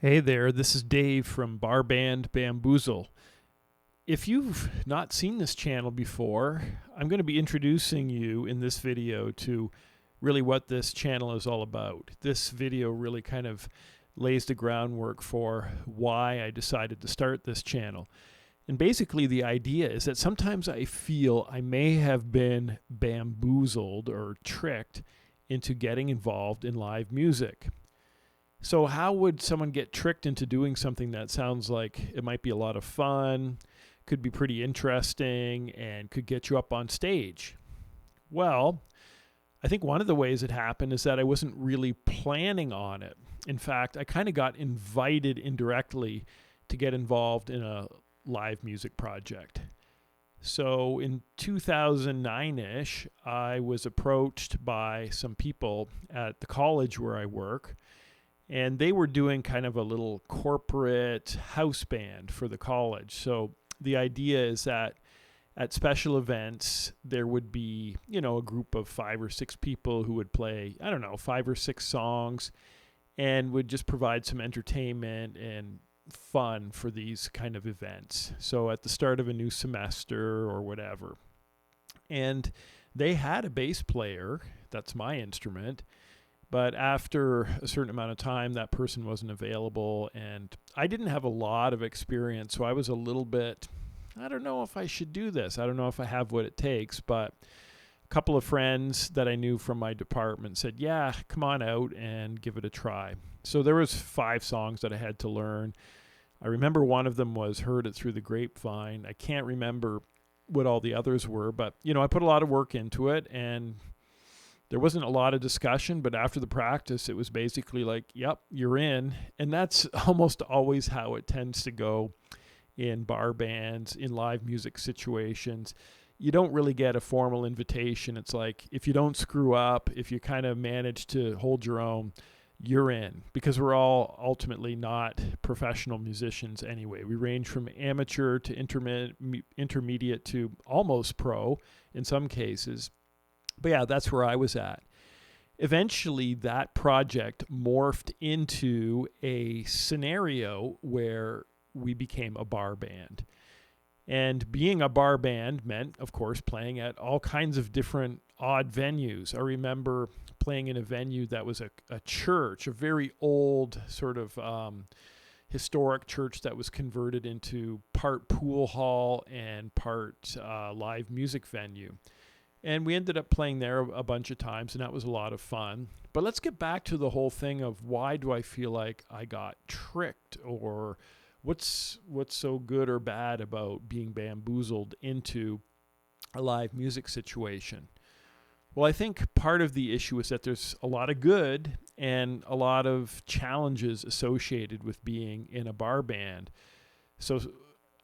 Hey there, this is Dave from Band Bamboozle. If you've not seen this channel before, I'm going to be introducing you in this video to really what this channel is all about. This video really kind of lays the groundwork for why I decided to start this channel. And basically the idea is that sometimes I feel I may have been bamboozled or tricked into getting involved in live music. So how would someone get tricked into doing something that sounds like it might be a lot of fun, could be pretty interesting, and could get you up on stage? Well, I think one of the ways it happened is that I wasn't really planning on it. In fact, I kind of got invited indirectly to get involved in a live music project. So in 2009-ish, I was approached by some people at the college where I work, and they were doing kind of a little corporate house band for the college. So the idea is that at special events, there would be, a group of 5 or 6 people who would play, 5 or 6 songs and would just provide some entertainment and fun for these kind of events. So at the start of a new semester or whatever. And they had a bass player, that's my instrument. But after a certain amount of time, that person wasn't available, and I didn't have a lot of experience, so I was a little bit, I don't know if I should do this. I don't know if I have what it takes, but a couple of friends that I knew from my department said, yeah, come on out and give it a try. So there was 5 songs that I had to learn. I remember one of them was Heard It Through the Grapevine. I can't remember what all the others were, but, I put a lot of work into it, and there wasn't a lot of discussion, but after the practice, it was basically like, yep, you're in. And that's almost always how it tends to go in bar bands, in live music situations. You don't really get a formal invitation. It's like, if you don't screw up, if you kind of manage to hold your own, you're in. Because we're all ultimately not professional musicians anyway. We range from amateur to intermediate to almost pro in some cases. But yeah, that's where I was at. Eventually, that project morphed into a scenario where we became a bar band. And being a bar band meant, of course, playing at all kinds of different odd venues. I remember playing in a venue that was a church, a very old sort of historic church that was converted into part pool hall and part live music venue. And we ended up playing there a bunch of times, and that was a lot of fun. But let's get back to the whole thing of why do I feel like I got tricked, or what's so good or bad about being bamboozled into a live music situation. Well, I think part of the issue is that there's a lot of good and a lot of challenges associated with being in a bar band. So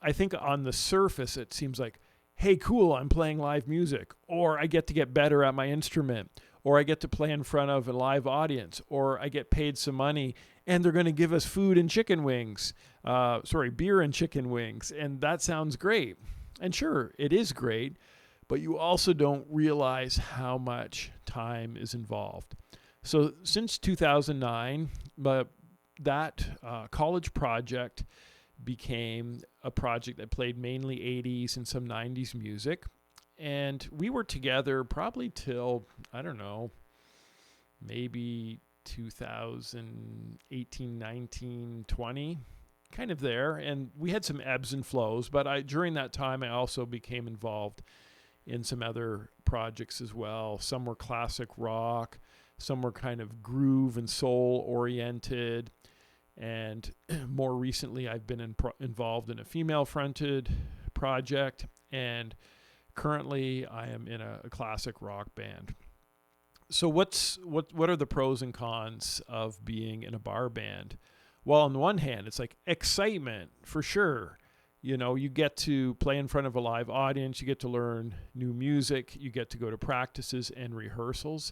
I think on the surface, it seems like, hey, cool, I'm playing live music, or I get to get better at my instrument, or I get to play in front of a live audience, or I get paid some money, and they're going to give us food and chicken wings, beer and chicken wings, and that sounds great. And sure, it is great, but you also don't realize how much time is involved. So since 2009, that college project became a project that played mainly 80s and some 90s music. And we were together probably till, maybe 2018, 19, 20, kind of there. And we had some ebbs and flows, but during that time, I also became involved in some other projects as well. Some were classic rock, some were kind of groove and soul oriented. And more recently, I've been involved in a female-fronted project, and currently I am in a classic rock band. So what are the pros and cons of being in a bar band? Well, on the one hand, it's like excitement for sure. You get to play in front of a live audience, you get to learn new music, you get to go to practices and rehearsals.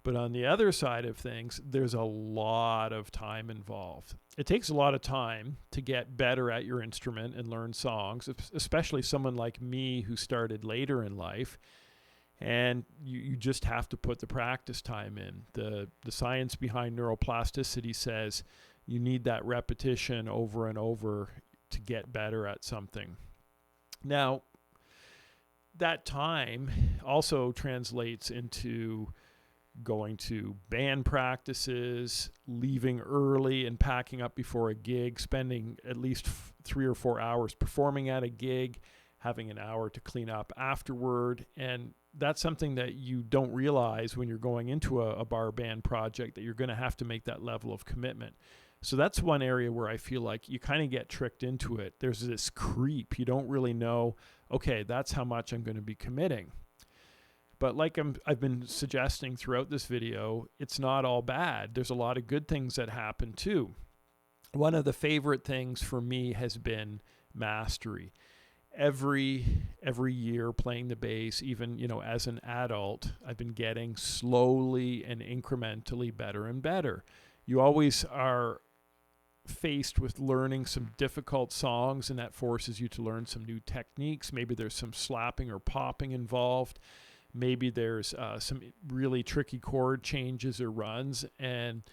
But on the other side of things, there's a lot of time involved. It takes a lot of time to get better at your instrument and learn songs, especially someone like me who started later in life. And you just have to put the practice time in. The science behind neuroplasticity says You need that repetition over and over to get better at something. Now, that time also translates into going to band practices, leaving early and packing up before a gig, spending at least 3 or 4 hours performing at a gig, having an hour to clean up afterward. And that's something that you don't realize when you're going into a bar band project, that you're going to have to make that level of commitment. So that's one area where I feel like you kind of get tricked into it. There's this creep. You don't really know, okay, that's how much I'm going to be committing. But like I've been suggesting throughout this video, it's not all bad. There's a lot of good things that happen too. One of the favorite things for me has been mastery. Every year playing the bass, even as an adult, I've been getting slowly and incrementally better and better. You always are faced with learning some difficult songs, and that forces you to learn some new techniques. Maybe there's some slapping or popping involved. Maybe there's some really tricky chord changes or runs, and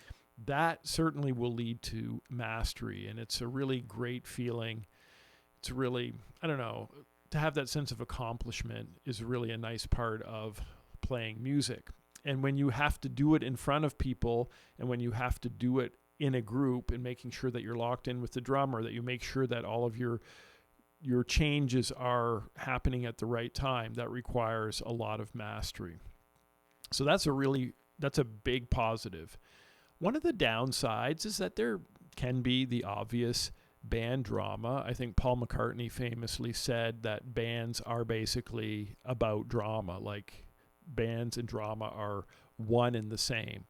that certainly will lead to mastery. And it's a really great feeling. It's really, to have that sense of accomplishment is really a nice part of playing music. And when you have to do it in front of people, and when you have to do it in a group, and making sure that you're locked in with the drummer, that you make sure that all of your changes are happening at the right time, that requires a lot of mastery. So that's a big positive. One of the downsides is that there can be the obvious band drama. I think Paul McCartney famously said that bands are basically about drama, like bands and drama are one and the same.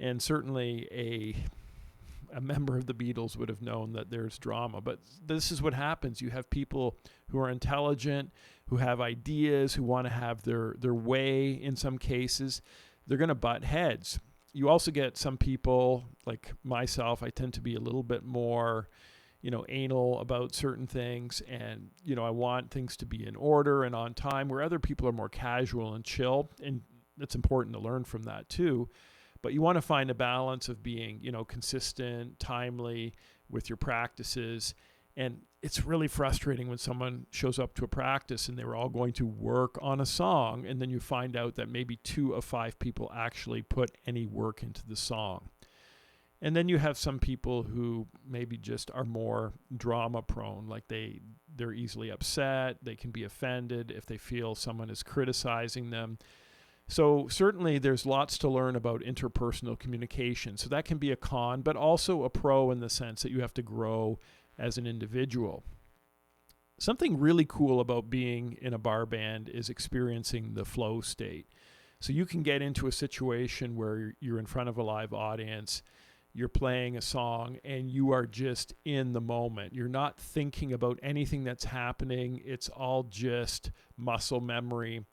And certainly a member of the Beatles would have known that there's drama, but this is what happens. You have people who are intelligent, who have ideas, who want to have their way in some cases. They're going to butt heads. You also get some people, like myself, I tend to be a little bit more, anal about certain things, and, I want things to be in order and on time, where other people are more casual and chill, and it's important to learn from that too. But you want to find a balance of being, consistent, timely with your practices. And it's really frustrating when someone shows up to a practice and they were all going to work on a song, and then you find out that maybe 2 of 5 people actually put any work into the song. And then you have some people who maybe just are more drama prone, like they're easily upset, they can be offended if they feel someone is criticizing them. So certainly there's lots to learn about interpersonal communication. So that can be a con, but also a pro in the sense that you have to grow as an individual. Something really cool about being in a bar band is experiencing the flow state. So you can get into a situation where you're in front of a live audience, you're playing a song, and you are just in the moment. You're not thinking about anything that's happening. It's all just muscle memory.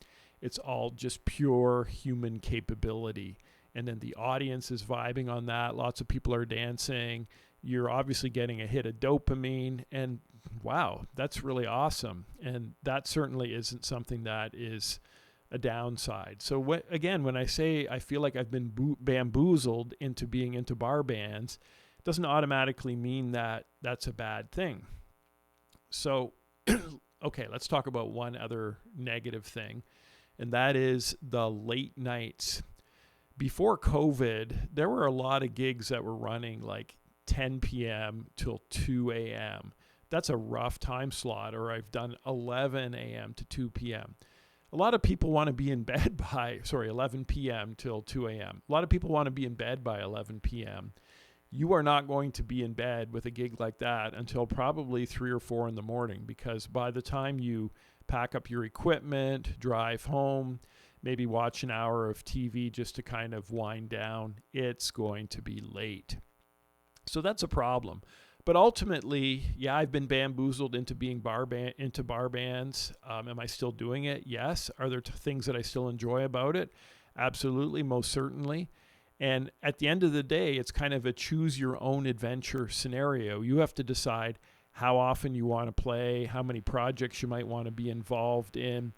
It's all just pure human capability. And then the audience is vibing on that. Lots of people are dancing. You're obviously getting a hit of dopamine. And wow, that's really awesome. And that certainly isn't something that is a downside. So when I say I feel like I've been bamboozled into being into bar bands, it doesn't automatically mean that that's a bad thing. So, okay, let's talk about one other negative thing. And that is the late nights. Before COVID, there were a lot of gigs that were running like 10 p.m. till 2 a.m. That's a rough time slot. Or I've done 11 a.m. to 2 p.m. A lot of people want to be in bed by, 11 p.m. till 2 a.m. A lot of people want to be in bed by 11 p.m. You are not going to be in bed with a gig like that until probably 3 or 4 in the morning, because by the time you pack up your equipment, drive home, maybe watch an hour of TV just to kind of wind down, it's going to be late. So that's a problem. But ultimately, yeah, I've been bamboozled into being into bar bands. Am I still doing it? Yes. Are there things that I still enjoy about it? Absolutely, most certainly. And at the end of the day, it's kind of a choose your own adventure scenario. You have to decide how often you want to play, how many projects you might want to be involved in.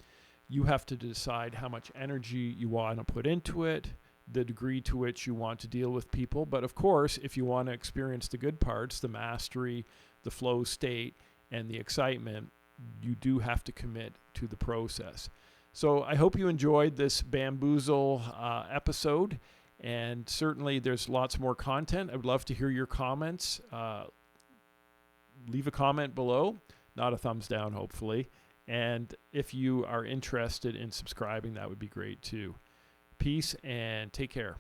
You have to decide how much energy you want to put into it. the degree to which you want to deal with people. But of course, if you want to experience the good parts, the mastery, the flow state, and the excitement, you do have to commit to the process. So I hope you enjoyed this Bamboozle episode, and certainly there's lots more content. I would love to hear your comments. Leave a comment below, not a thumbs down, hopefully. And if you are interested in subscribing, that would be great too. Peace and take care.